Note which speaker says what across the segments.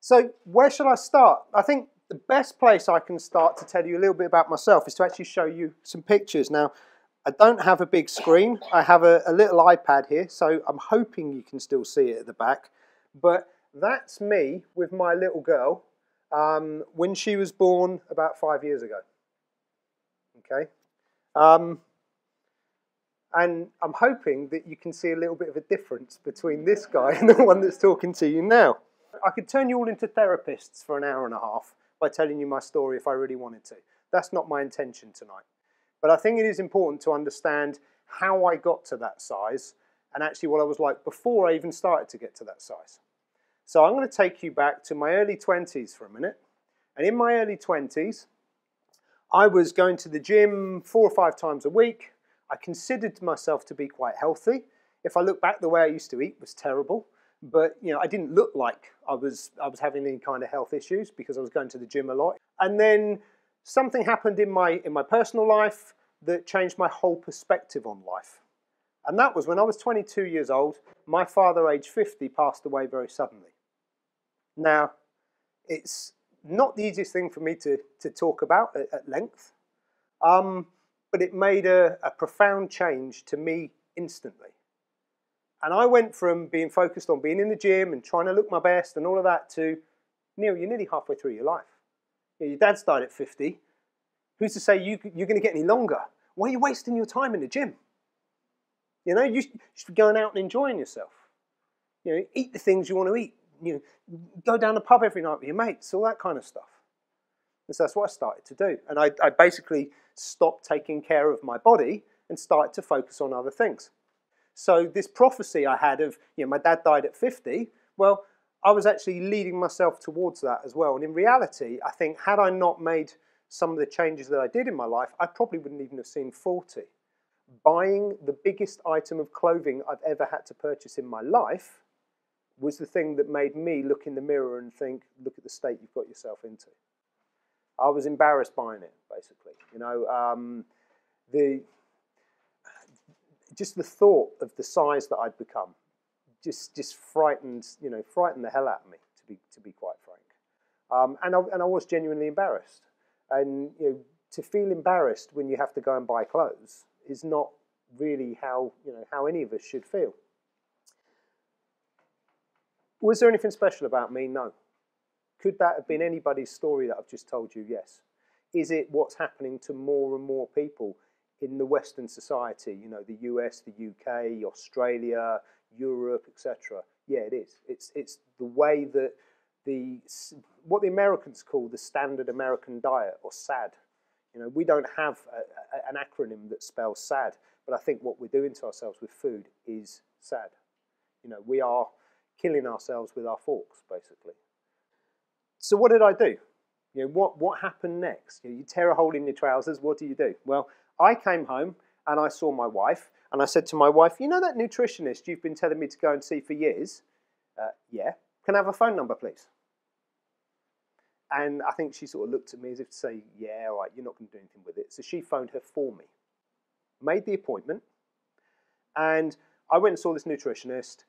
Speaker 1: So where should I start? I think the best place I can start to tell you a little bit about myself is to actually show you some pictures. Now, I don't have a big screen. I have a little iPad here, so I'm hoping you can still see it at the back. But that's me with my little girl when she was born about 5 years ago. Okay. And I'm hoping that you can see a little bit of a difference between this guy and the one that's talking to you now. I could turn you all into therapists for an hour and a half by telling you my story if I really wanted to. That's not my intention tonight. But I think it is important to understand how I got to that size and actually what I was like before I even started to get to that size. So I'm going to take you back to my early 20s for a minute. And in my early 20s, I was going to the gym 4 or 5 times a week. I considered myself to be quite healthy. If I look back, the way I used to eat was terrible. But you know, I didn't look like I was having any kind of health issues because I was going to the gym a lot. And then something happened in my personal life that changed my whole perspective on life. And that was when I was 22 years old. My father, aged 50, passed away very suddenly. Now, it's not the easiest thing for me to talk about at length, but it made a profound change to me instantly. And I went from being focused on being in the gym and trying to look my best and all of that to, Neil, you're nearly halfway through your life. You know, your dad's died at 50. Who's to say you're going to get any longer? Why are you wasting your time in the gym? You know, you should be going out and enjoying yourself. You know, eat the things you want to eat. You know, go down the pub every night with your mates, all that kind of stuff. And so that's what I started to do. And I basically stopped taking care of my body and started to focus on other things. So this prophecy I had of, you know, my dad died at 50, well, I was actually leading myself towards that as well. And in reality, I think had I not made some of the changes that I did in my life, I probably wouldn't even have seen 40. Buying the biggest item of clothing I've ever had to purchase in my life was the thing that made me look in the mirror and think, look at the state you've got yourself into. I was embarrassed buying it, basically. You know, just the thought of the size that I'd become just frightened, you know, frightened the hell out of me, to be quite frank. And I was genuinely embarrassed. And you know, to feel embarrassed when you have to go and buy clothes is not really how any of us should feel. Was there anything special about me? No. Could that have been anybody's story that I've just told you? Yes. Is it what's happening to more and more people in the Western society? You know, the US, the UK, Australia, Europe, etc. Yeah, it is. It's the way that what the Americans call the standard American diet, or SAD. You know, we don't have an acronym that spells SAD, but I think what we're doing to ourselves with food is SAD. You know, we are killing ourselves with our forks, basically. So what did I do? You know, what happened next? You know, you tear a hole in your trousers, what do? Well, I came home and I saw my wife, and I said to my wife, you know that nutritionist you've been telling me to go and see for years? Yeah. Can I have a phone number, please? And I think she sort of looked at me as if to say, yeah, all right, you're not going to do anything with it. So she phoned her for me, made the appointment, and I went and saw this nutritionist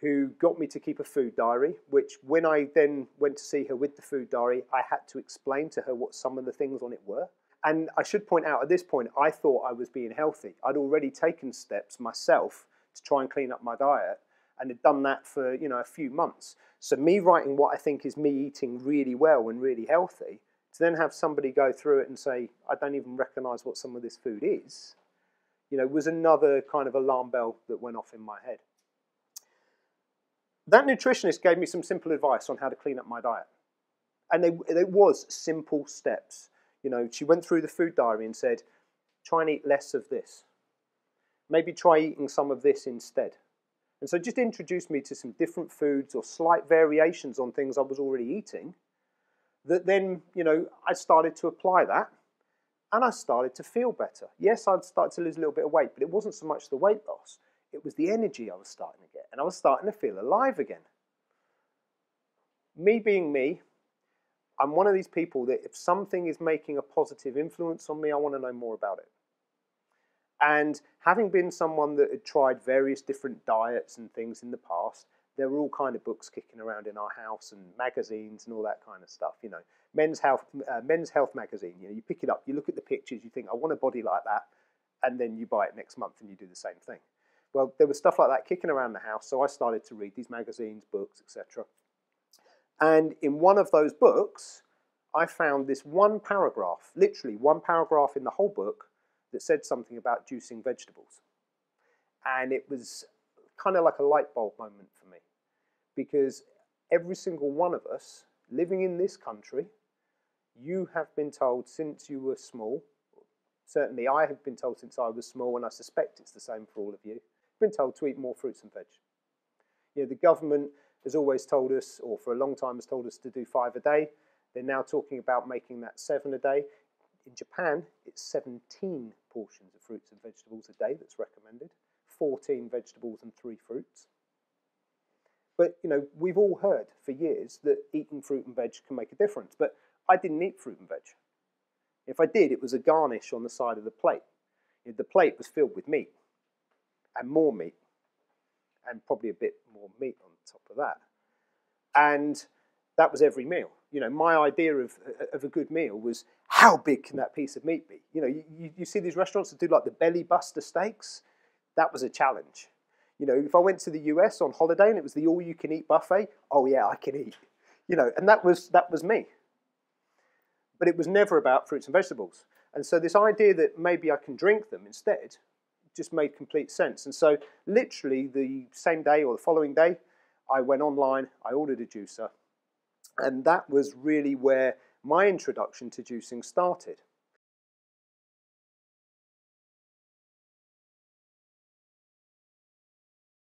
Speaker 1: who got me to keep a food diary, which when I then went to see her with the food diary, I had to explain to her what some of the things on it were. And I should point out, at this point, I thought I was being healthy. I'd already taken steps myself to try and clean up my diet, and had done that for, you know, a few months. So me writing what I think is me eating really well and really healthy, to then have somebody go through it and say, I don't even recognise what some of this food is, you know, was another kind of alarm bell that went off in my head. That nutritionist gave me some simple advice on how to clean up my diet. And it was simple steps. You know, she went through the food diary and said, try and eat less of this. Maybe try eating some of this instead. And so just introduced me to some different foods or slight variations on things I was already eating, that then, you know, I started to apply that and I started to feel better. Yes, I'd started to lose a little bit of weight, but it wasn't so much the weight loss. It was the energy I was starting to get, and I was starting to feel alive again. Me being me, I'm one of these people that if something is making a positive influence on me, I want to know more about it. And having been someone that had tried various different diets and things in the past, there were all kind of books kicking around in our house and magazines and all that kind of stuff. You know, Men's Health magazine. You know, you pick it up, you look at the pictures, you think, I want a body like that, and then you buy it next month and you do the same thing. Well, there was stuff like that kicking around the house, so I started to read these magazines, books, etc. And in one of those books, I found this one paragraph, literally one paragraph in the whole book, that said something about juicing vegetables. And it was kind of like a light bulb moment for me, because every single one of us living in this country, you have been told since you were small, certainly I have been told since I was small, and I suspect it's the same for all of you, been told to eat more fruits and veg. You know, the government has always told us, or for a long time has told us, to do 5 a day. They're now talking about making that 7 a day. In Japan, it's 17 portions of fruits and vegetables a day that's recommended, 14 vegetables and 3 fruits. But, you know, we've all heard for years that eating fruit and veg can make a difference, but I didn't eat fruit and veg. If I did, it was a garnish on the side of the plate. You know, the plate was filled with meat, and more meat, and probably a bit more meat on top of that. And that was every meal. You know, my idea of a good meal was, how big can that piece of meat be? You know, you see these restaurants that do like the belly buster steaks. That was a challenge. You know, if I went to the US on holiday and it was the all-you-can-eat buffet, oh yeah, I can eat. You know, and that was me. But it was never about fruits and vegetables. And so this idea that maybe I can drink them instead just made complete sense. And so literally the same day or the following day, I went online, I ordered a juicer, and that was really where my introduction to juicing started.